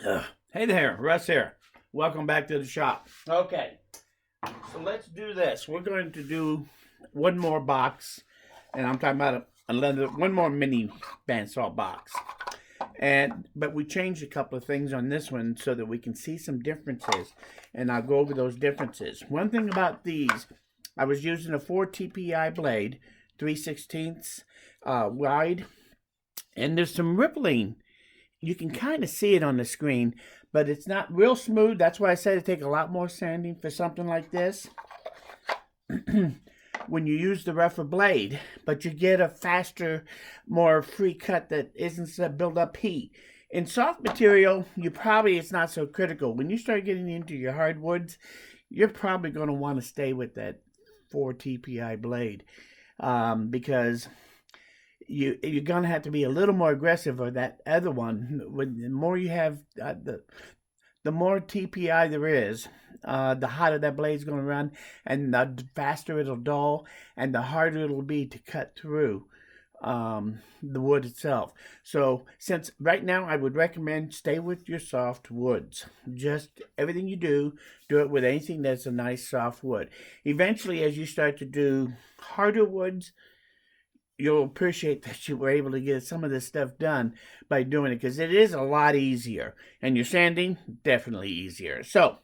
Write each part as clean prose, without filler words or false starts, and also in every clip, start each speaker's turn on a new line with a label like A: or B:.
A: Hey there, Russ here. Welcome back to the shop. Okay, so let's do this. We're going to do one more box, and I'm talking about one more mini bandsaw box. But we changed a couple of things on this one so that we can see some differences, and I'll go over those differences. One thing about these, I was using a 4 TPI blade, 3/16 wide, and there's some rippling. You can kind of see it on the screen, but it's not real smooth. That's why I said it take a lot more sanding for something like this when you use the rougher blade, but you get a faster, more free cut that isn't build up heat. In soft material, it's not so critical. When you start getting into your hardwoods, you're probably going to want to stay with that 4 TPI blade because you're going to have to be a little more aggressive, or that other one. The more you have, the more TPI there is, the hotter that blade's going to run, and the faster it'll dull, and the harder it'll be to cut through the wood itself. So since right now I would recommend stay with your soft woods. Just everything you do it with anything that's a nice soft wood. Eventually, as you start to do harder woods, you'll appreciate that you were able to get some of this stuff done by doing it, because it is a lot easier. And your sanding, definitely easier. So,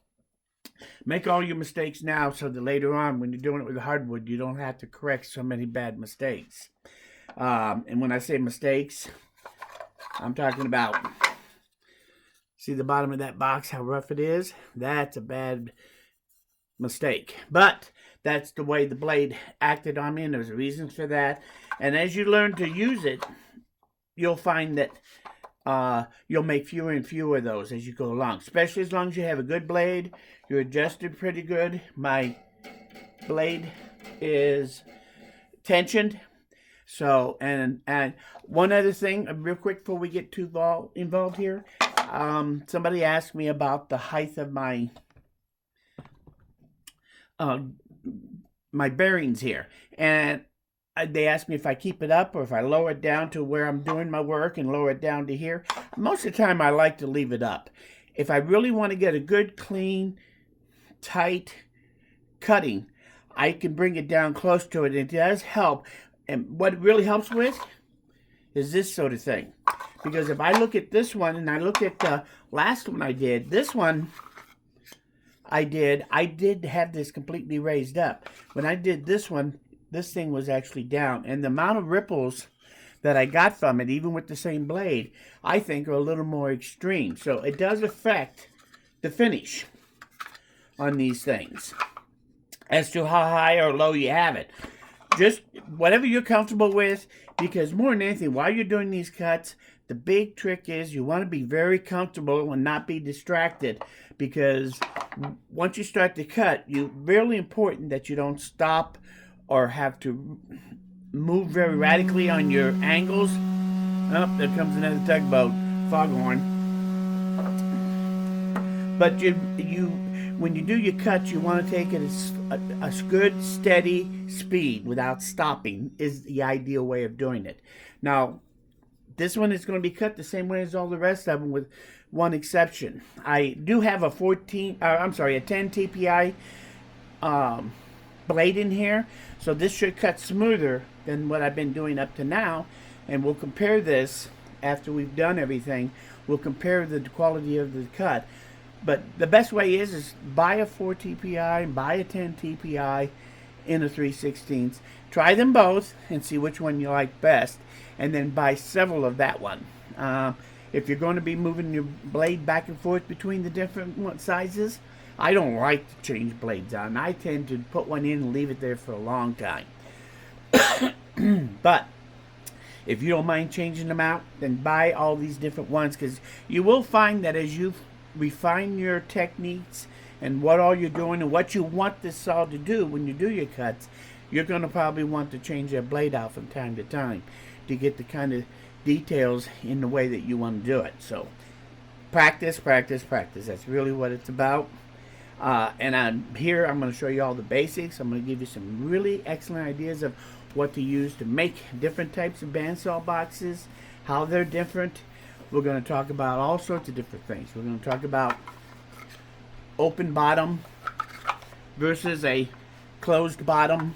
A: make all your mistakes now so that later on, when you're doing it with hardwood, you don't have to correct so many bad mistakes. And when I say mistakes, I'm talking about, see the bottom of that box, how rough it is? That's a bad mistake. But that's the way the blade acted on me, and there's reasons for that. And as you learn to use it, you'll find that you'll make fewer and fewer of those as you go along, especially as long as you have a good blade. You're adjusted pretty good. My blade is tensioned. So, and one other thing, real quick before we get too involved here, somebody asked me about the height of my bearings here, and they asked me if I keep it up or if I lower it down to where I'm doing my work and lower it down to here. Most of the time I like to leave it up. If I really want to get a good, clean, tight cutting, I can bring it down close to it. It does help. And what it really helps with is this sort of thing. Because if I look at this one and I look at the last one I did, this one I did have this completely raised up. When I did this one, this thing was actually down. And the amount of ripples that I got from it, even with the same blade, I think are a little more extreme. So it does affect the finish on these things as to how high or low you have it. Just whatever you're comfortable with, because more than anything, while you're doing these cuts, the big trick is you want to be very comfortable and not be distracted, because once you start to cut, it's really important that you don't stop or have to move very radically on your angles. Oh, there comes another tugboat, foghorn. But when you do your cuts, you want to take it a good, steady speed without stopping is the ideal way of doing it. Now, this one is going to be cut the same way as all the rest of them, with one exception. I do have a 10 TPI blade in here, so this should cut smoother than what I've been doing up to now. And we'll compare this after we've done everything. We'll compare the quality of the cut. But the best way is buy a 4 TPI, buy a 10 TPI in a 3/16. Try them both and see which one you like best, and then buy several of that one. If you're going to be moving your blade back and forth between the different sizes, I don't like to change blades on. I tend to put one in and leave it there for a long time. But if you don't mind changing them out, then buy all these different ones, because you will find that as you refine your techniques and what all you're doing and what you want this saw to do when you do your cuts, you're going to probably want to change that blade out from time to time to get the kind of details in the way that you want to do it. So practice, practice, practice. That's really what it's about. And I'm going to show you all the basics. I'm going to give you some really excellent ideas of what to use to make different types of bandsaw boxes, how they're different, We're going to talk about all sorts of different things. We're going to talk about open bottom versus a closed bottom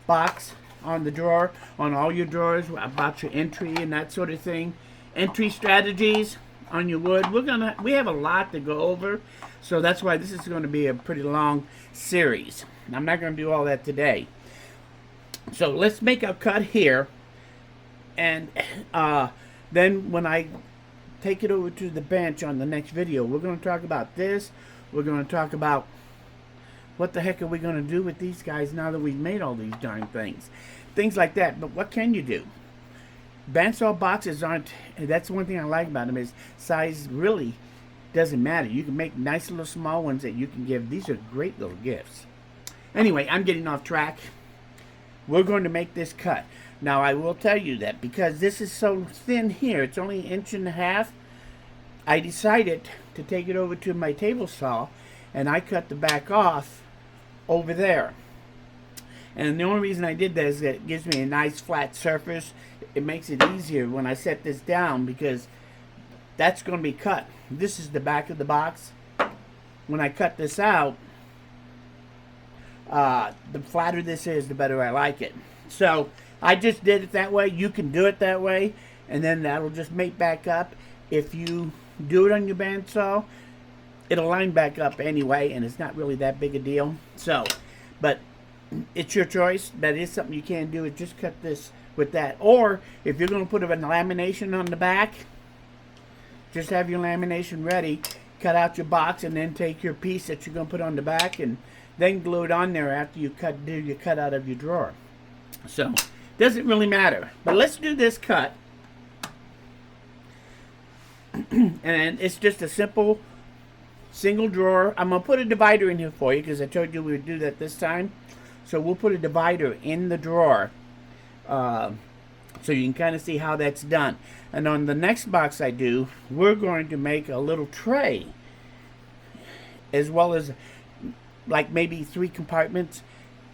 A: box on the drawer, on all your drawers, about your entry and that sort of thing. Entry strategies on your wood. We have a lot to go over, so that's why this is going to be a pretty long series. I'm not going to do all that today. So let's make a cut here, and then when I take it over to the bench on the next video, we're going to talk about this. We're going to talk about what the heck are we going to do with these guys now that we've made all these darn things. Things like that. But what can you do? Bandsaw boxes aren't, that's one thing I like about them, is size really doesn't matter. You can make nice little small ones that you can give. These are great little gifts. Anyway, I'm getting off track. We're going to make this cut. Now, I will tell you that because this is so thin here, it's only 1.5 inches, I decided to take it over to my table saw, and I cut the back off over there. And the only reason I did that is that it gives me a nice flat surface. It makes it easier when I set this down because that's going to be cut. This is the back of the box. When I cut this out, the flatter this is, the better I like it. So I just did it that way. You can do it that way, and then that'll just mate back up. If you do it on your bandsaw, it'll line back up anyway, and it's not really that big a deal. So, but it's your choice. That is something you can do. It just cut this with that. Or if you're going to put a lamination on the back, just have your lamination ready. Cut out your box, and then take your piece that you're going to put on the back, and then glue it on there after you do your cut out of your drawer. So, doesn't really matter. But let's do this cut. And it's just a simple single drawer. I'm going to put a divider in here for you because I told you we would do that this time. So we'll put a divider in the drawer so you can kind of see how that's done. And on the next box I do, we're going to make a little tray, as well as like maybe 3 compartments,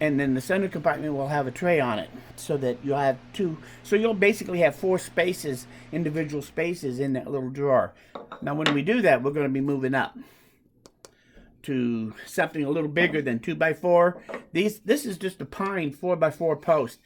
A: and then the center compartment will have a tray on it, so that you'll have 2. So you'll basically have 4 spaces, individual spaces in that little drawer. Now when we do that, we're going to be moving up to something a little bigger than 2x4. This is just a pine 4x4 post.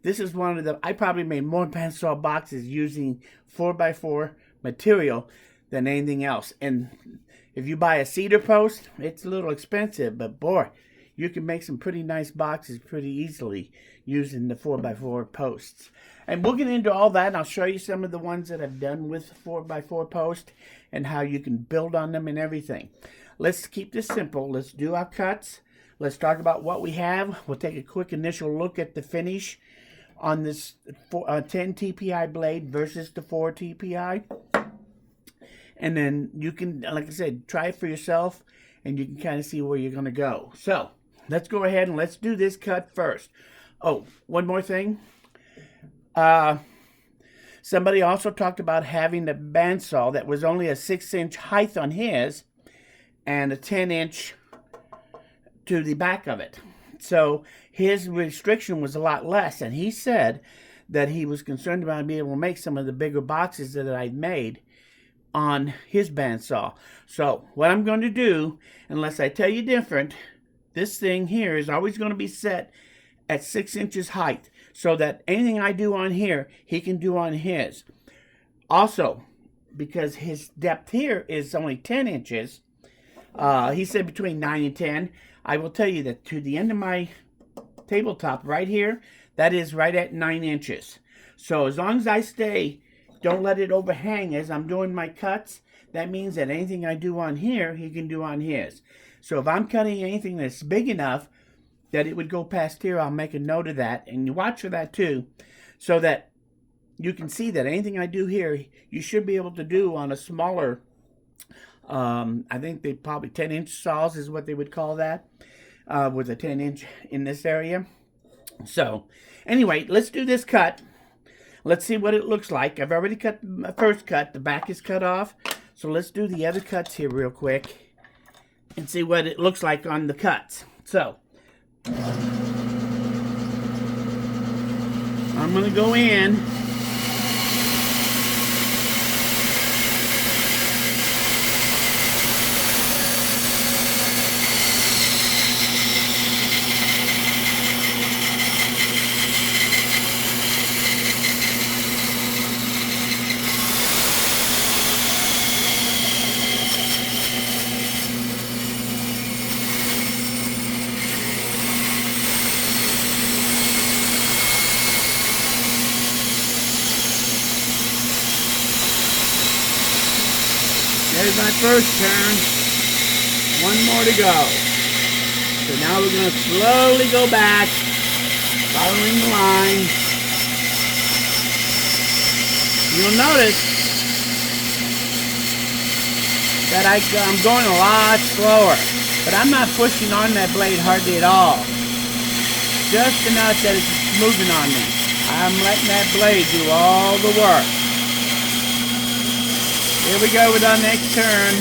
A: This is one of the, I probably made more bandsaw boxes using 4x4 material than anything else. And if you buy a cedar post, it's a little expensive, but boy, you can make some pretty nice boxes pretty easily using the 4x4 posts. And we'll get into all that, and I'll show you some of the ones that I've done with 4x4 post and how you can build on them and everything. Let's keep this simple. Let's do our cuts. Let's talk about what we have. We'll take a quick initial look at the finish on this 10 TPI blade versus the 4 TPI. And then you can, like I said, try it for yourself, and you can kind of see where you're going to go. So let's go ahead and let's do this cut first. Oh, one more thing. Somebody also talked about having the bandsaw that was only a 6-inch height on his and a 10-inch to the back of it. So his restriction was a lot less, and he said that he was concerned about being able to make some of the bigger boxes that I'd made on his bandsaw. So what I'm going to do, unless I tell you different, this thing here is always going to be set at 6 inches height, so that anything I do on here, he can do on his. Also, because his depth here is only 10 inches, he said between 9 and 10. I will tell you that to the end of my tabletop right here, that is right at 9 inches. So as long as I stay, don't let it overhang as I'm doing my cuts, that means that anything I do on here, he can do on his. So if I'm cutting anything that's big enough that it would go past here, I'll make a note of that. And you watch for that too, so that you can see that anything I do here, you should be able to do on a smaller, I think they probably 10-inch saws is what they would call that, with a 10-inch in this area. So anyway, let's do this cut. Let's see what it looks like. I've already cut my first cut. The back is cut off. So let's do the other cuts here real quick and see what it looks like on the cuts. So I'm going to go in There's my first turn. One more to go. So now we're going to slowly go back, following the line. You'll notice that I'm going a lot slower, but I'm not pushing on that blade hardly at all. Just enough that it's moving on me. I'm letting that blade do all the work. Here we go with our next turn.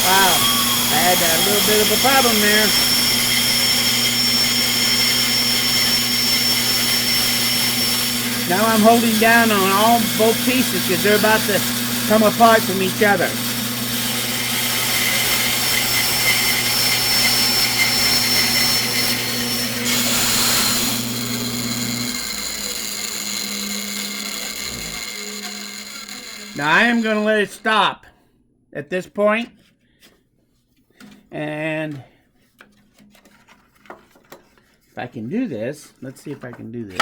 A: Wow, I had a little bit of a problem there. Now I'm holding down on both pieces because they're about to come apart from each other. Now I am going to let it stop at this point. And if I can do this, let's see if I can do this.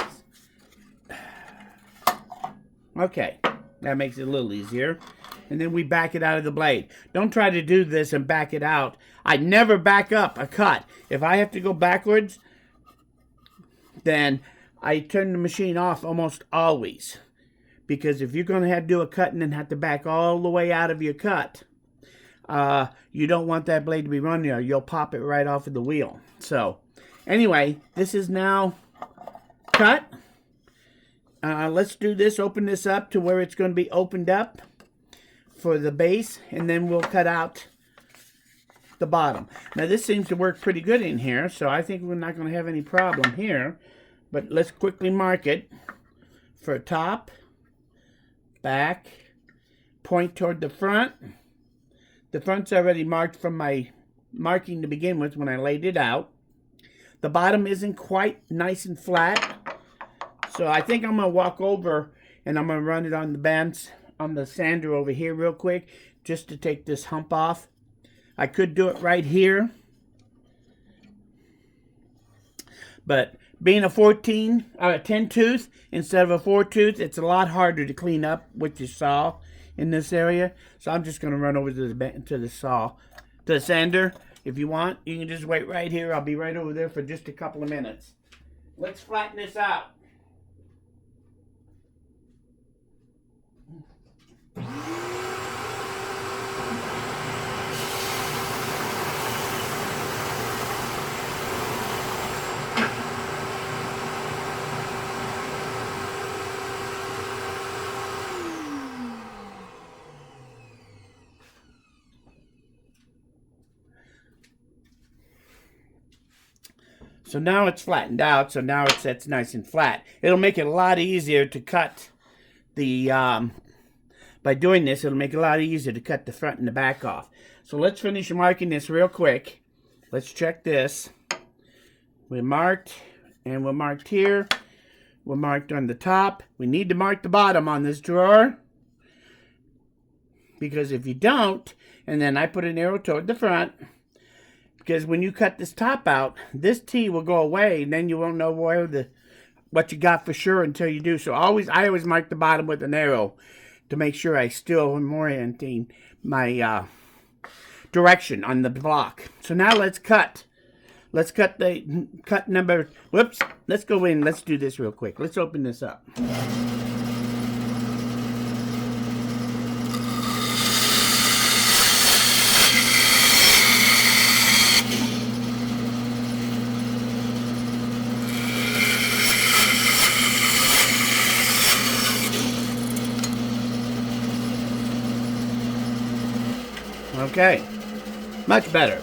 A: Okay, that makes it a little easier. And then we back it out of the blade. Don't try to do this and back it out. I never back up a cut. If I have to go backwards, then I turn the machine off almost always. Because if you're going to have to do a cut and then have to back all the way out of your cut, you don't want that blade to be running there. You'll pop it right off of the wheel. So, anyway, this is now cut. Let's do this. Open this up to where it's going to be opened up for the base, and then we'll cut out the bottom. Now, this seems to work pretty good in here, so I think we're not going to have any problem here. But let's quickly mark it for top, back, point toward the front. The front's already marked from my marking to begin with when I laid it out. The bottom isn't quite nice and flat. So I think I'm going to walk over and I'm going to run it on the sander over here real quick just to take this hump off. I could do it right here. But being a 10 tooth instead of a 4 tooth, it's a lot harder to clean up with your saw in this area. So I'm just going to run over to the sander. If you want, you can just wait right here. I'll be right over there for just a couple of minutes. Let's flatten this out. So now it's flattened out, so now it sets nice and flat. It'll make it a lot easier to cut the, by doing this, it'll make it a lot easier to cut the front and the back off. So let's finish marking this real quick. Let's check this. We're marked, and we're marked here. We're marked on the top. We need to mark the bottom on this drawer. Because if you don't, and then I put an arrow toward the front, because when you cut this top out, this T will go away, and then you won't know what you got for sure until you do. So I always mark the bottom with an arrow to make sure I still am orienting my direction on the block. So now let's cut. Let's cut the cut number. Whoops. Let's go in. Let's do this real quick. Let's open this up. Okay, much better.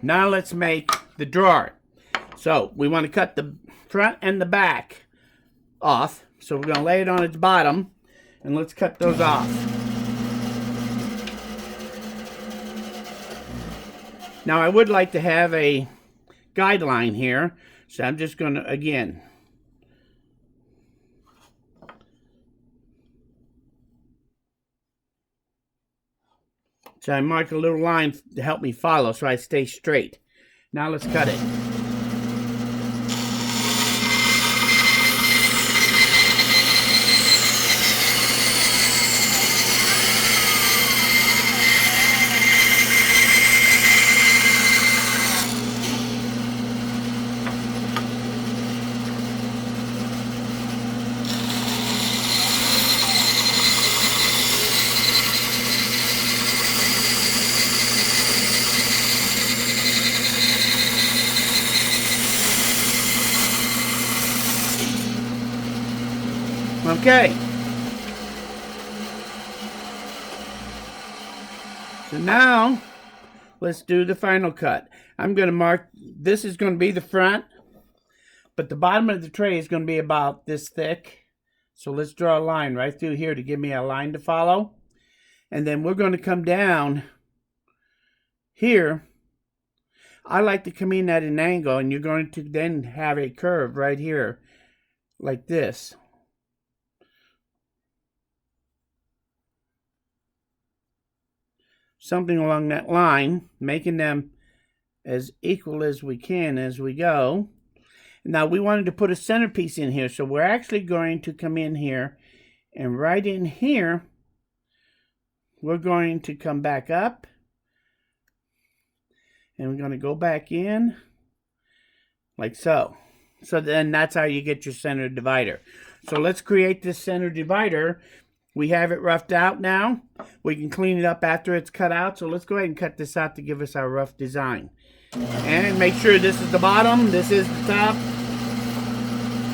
A: Now let's make the drawer. So we want to cut the front and the back off. So we're going to lay it on its bottom, and let's cut those off. Now I would like to have a guideline here, so I'm just going to, again, So I mark a little line to help me follow so I stay straight. Now let's cut it. Okay. So now, let's do the final cut. I'm going to mark, this is going to be the front, but the bottom of the tray is going to be about this thick. So let's draw a line right through here to give me a line to follow. And then we're going to come down here. I like to come in at an angle, and you're going to then have a curve right here, like this. Something along that line, making them as equal as we can as we go. Now we wanted to put a centerpiece in here, so we're actually going to come in here, and right in here, we're going to come back up, and we're going to go back in, like so. So then that's how you get your center divider. So let's create this center divider. We have it roughed out now. We can clean it up after it's cut out. So let's go ahead and cut this out to give us our rough design. And make sure this is the bottom, this is the top,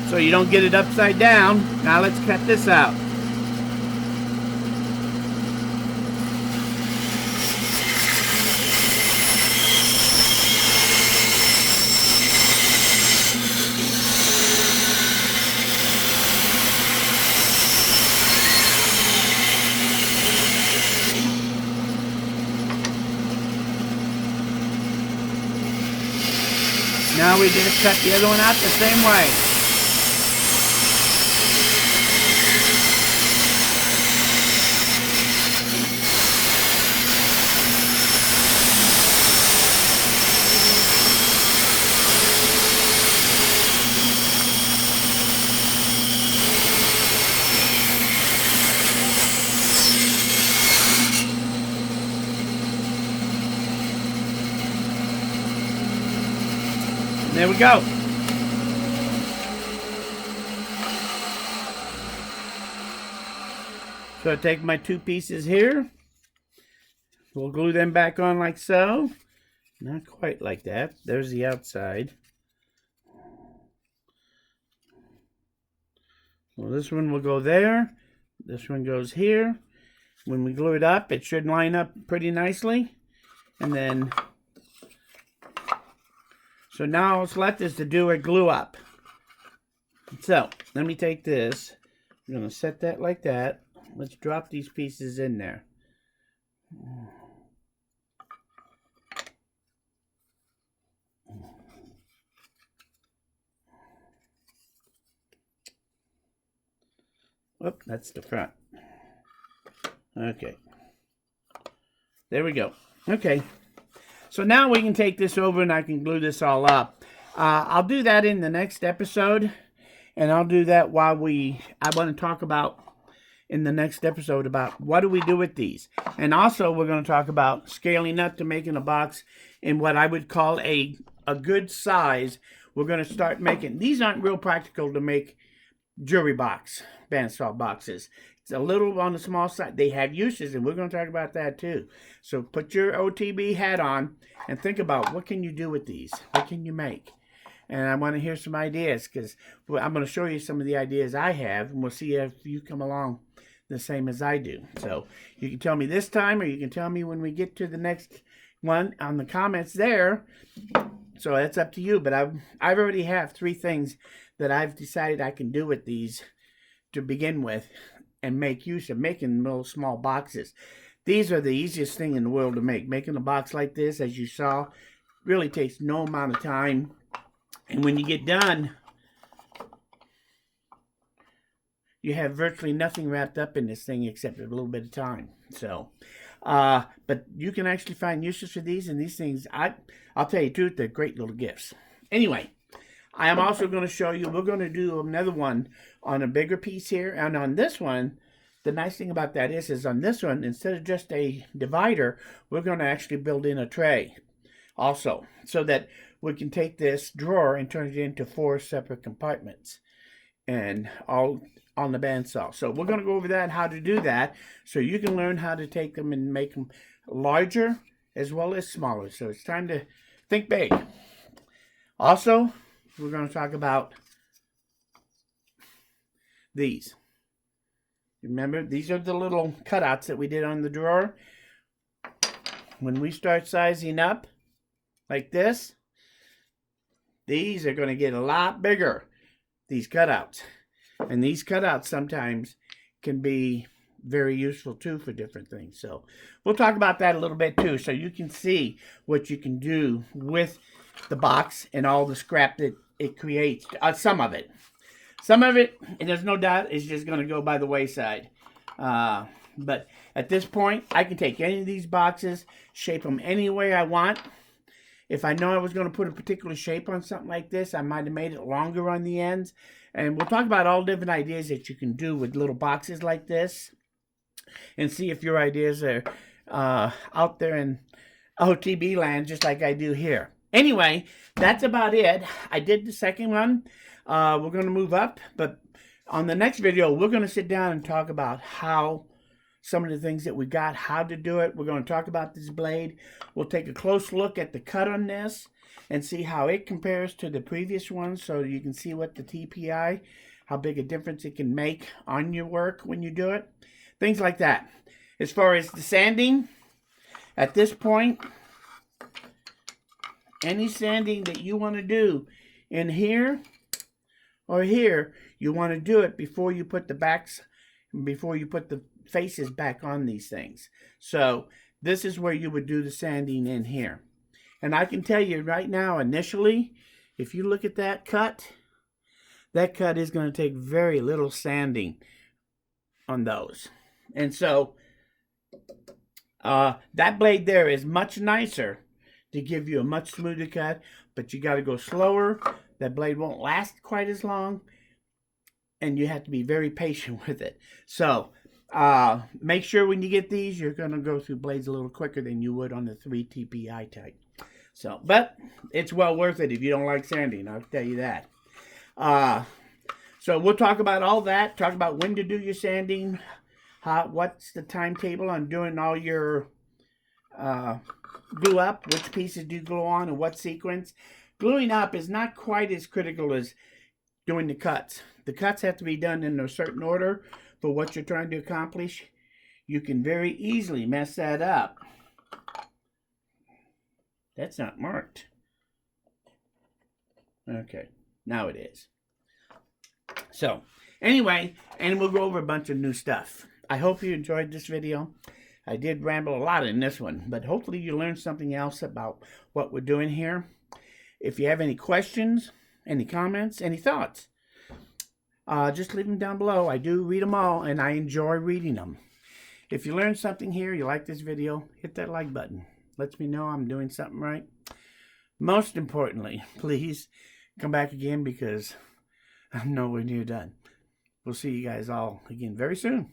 A: so you don't get it upside down. Now let's cut this out. Now we just cut the other one out the same way. There we go. So I take my two pieces here. We'll glue them back on like so. Not quite like that. There's the outside. Well, this one will go there. This one goes here. When we glue it up, it should line up pretty nicely. And then, so now what's left is to do a glue up. So, let me take this. I'm going to set that like that. Let's drop these pieces in there. Whoop, that's the front. Okay. There we go. Okay. So now we can take this over and I can glue this all up. I'll do that in the next episode. And I'll do that while I want to talk about in the next episode about what do we do with these. And also we're going to talk about scaling up to making a box in what I would call a good size. We're going to start making, these aren't real practical to make jewelry box, bandsaw boxes. It's a little on the small side. They have uses, and we're going to talk about that too. So put your OTB hat on and think about what can you do with these? What can you make? And I want to hear some ideas because I'm going to show you some of the ideas I have, and we'll see if you come along the same as I do. So you can tell me this time, or you can tell me when we get to the next one on the comments there. So that's up to you. But I already have 3 things that I've decided I can do with these to begin with and make use of making little small boxes. These are the easiest thing in the world to make. Making a box like this, as you saw, really takes no amount of time. And when you get done, you have virtually nothing wrapped up in this thing except a little bit of time. So, But you can actually find uses for these, and these things, I'll tell you the truth, they're great little gifts. Anyway, I am also going to show you, we're going to do another one on a bigger piece here, and on this one, the nice thing about that is on this one, instead of just a divider, we're going to actually build in a tray also, so that we can take this drawer and turn it into 4 separate compartments, and all on the bandsaw. So we're going to go over that and how to do that, so you can learn how to take them and make them larger as well as smaller. So it's time to think big. Also, we're going to talk about these. Remember, these are the little cutouts that we did on the drawer. When we start sizing up like this, these are going to get a lot bigger, these cutouts. And these cutouts sometimes can be very useful too for different things. So we'll talk about that a little bit too, so you can see what you can do with the box and all the scrap that it creates. Some of it, and there's no doubt, is just going to go by the wayside. But at this point, I can take any of these boxes, shape them any way I want. If I know I was going to put a particular shape on something like this, I might have made it longer on the ends. And we'll talk about all different ideas that you can do with little boxes like this, and see if your ideas are out there in OTB land, just like I do here. Anyway, that's about it. I did the second one. We're going to move up, but on the next video, we're going to sit down and talk about how some of the things that we got, how to do it. We're going to talk about this blade. We'll take a close look at the cut on this and see how it compares to the previous one, so you can see what the TPI, how big a difference it can make on your work when you do it. Things like that. As far as the sanding, at this point, any sanding that you want to do in here or here, you want to do it before you put the backs, before you put the faces back on these things. So this is where you would do the sanding in here. And I can tell you right now, initially, if you look at that cut is going to take very little sanding on those. And so that blade there is much nicer to give you a much smoother cut, but you got to go slower. That blade won't last quite as long, and you have to be very patient with it. So make sure when you get these, you're going to go through blades a little quicker than you would on the 3 TPI type. So, but it's well worth it if you don't like sanding, I'll tell you that. So we'll talk about all that, talk about when to do your sanding, what's the timetable on doing all your glue up, which pieces do you glue on and what sequence. Gluing up is not quite as critical as doing the cuts. The cuts have to be done in a certain order for what you're trying to accomplish. You can very easily mess that up. That's not marked. Okay, now it is. So, anyway, and we'll go over a bunch of new stuff. I hope you enjoyed this video. I did ramble a lot in this one, but hopefully you learned something else about what we're doing here. If you have any questions, any comments, any thoughts, just leave them down below. I do read them all, and I enjoy reading them. If you learned something here, you like this video, hit that like button. Lets me know I'm doing something right. Most importantly, please come back again, because I'm nowhere near done. We'll see you guys all again very soon.